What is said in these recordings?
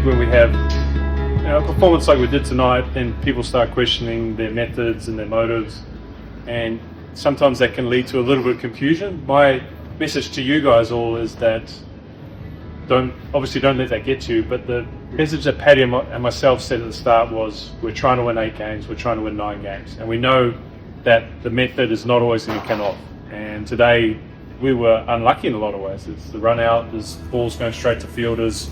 think when we have a performance like we did tonight, then people start questioning their methods and their motives, and sometimes that can lead to a little bit of confusion. My message to you guys all is that don't let that get to you, but the message that Paddy and myself said at the start was, we're trying to win 8 games, we're trying to win 9 games, and we know that the method is not always going to come off. And today we were unlucky in a lot of ways. It's the run out, there's balls going straight to fielders,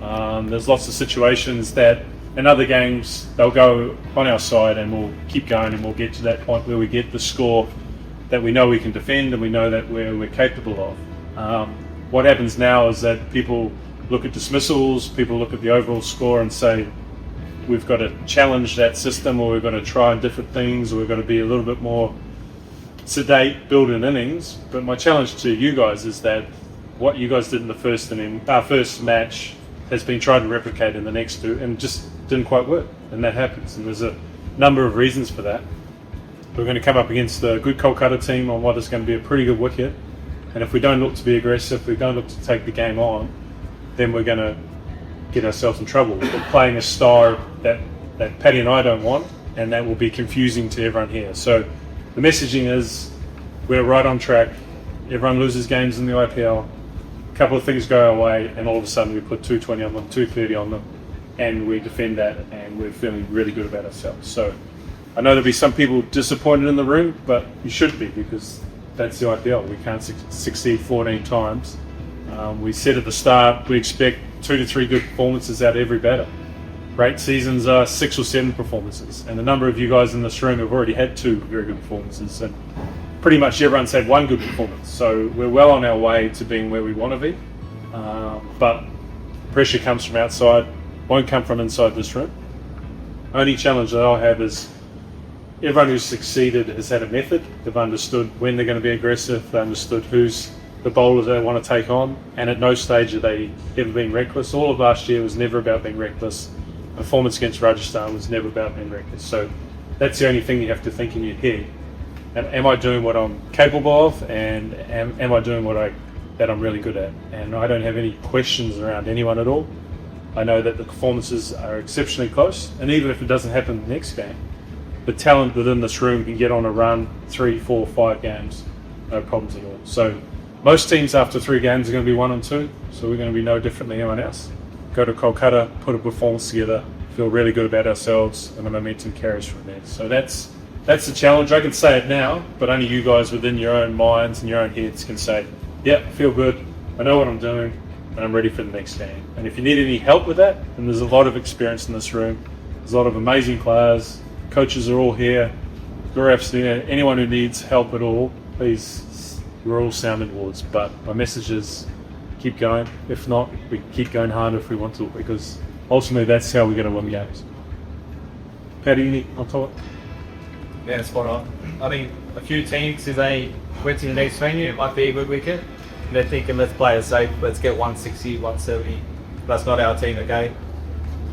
there's lots of situations that in other games they'll go on our side, and we'll keep going, and we'll get to that point where we get the score that we know we can defend and we know that we're capable of. What happens now is that people look at dismissals, people look at the overall score and say, we've got to challenge that system, or we've got to try different things, or we've got to be a little bit more sedate, build in innings. But my challenge to you guys is that what you guys did in the first inning, our first match, has been tried to replicate in the next 2, and just didn't quite work. And that happens, and there's a number of reasons for that. We're going to come up against a good Kolkata team on what is going to be a pretty good wicket, and if we don't look to be aggressive, if we don't look to take the game on, then we're going to get ourselves in trouble. We're playing a style that Paddy and I don't want, and that will be confusing to everyone here. So the messaging is, we're right on track. Everyone loses games in the IPL. A couple of things go our way, and all of a sudden we put 220 on them, 230 on them, and we defend that, and we're feeling really good about ourselves. So I know there'll be some people disappointed in the room, but you should be, because that's the IPL. We can't succeed 14 times. We said at the start, we expect 2 to 3 good performances out of every batter. Great seasons are 6 or 7 performances, and a number of you guys in this room have already had 2 very good performances, and pretty much everyone's had 1 good performance. So we're well on our way to being where we want to be, but pressure comes from outside, won't come from inside this room. Only challenge that I'll have is, everyone who's succeeded has had a method. They've understood when they're going to be aggressive, they understood who's the bowlers they want to take on, and at no stage have they ever been reckless. All of last year was never about being reckless. Performance against Rajasthan was never about being reckless. So that's the only thing you have to think in your head. Am I doing what I'm capable of, and am I doing that I'm really good at? And I don't have any questions around anyone at all. I know that the performances are exceptionally close, and even if it doesn't happen the next game, the talent within this room can get on a run 3, 4, 5 games, no problems at all. So most teams after 3 games are going to be 1 and 2, so we're going to be no different than anyone else. Go to Kolkata, put a performance together, feel really good about ourselves, and the momentum carries from there. So that's the challenge. I can say it now, but only you guys within your own minds and your own heads can say, yeah, I feel good, I know what I'm doing, and I'm ready for the next game. And if you need any help with that, and there's a lot of experience in this room, there's a lot of amazing players, coaches are all here, Guraf's there, anyone who needs help at all, please, we're all sounding boards. But my message is, keep going. If not, we keep going harder if we want to, because ultimately that's how we're going to win games. Paddy, on top? Yeah, spot on. I think a few teams, if they went to the next venue, it might be a good wicket. They're thinking, let's play it safe, let's get 160, 170. That's not our team, okay?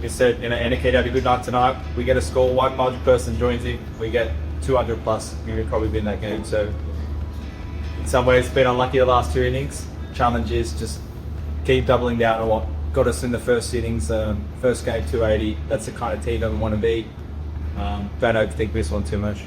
We said, Nikita had a good night tonight. We get a score, 100 person joins him, we get 200 plus. We would probably win that game. So in some ways, it's been unlucky the last 2 innings. Challenge is just keep doubling down on what got us in the first innings. First game 280. That's the kind of team that we want to be. Don't overthink this one too much.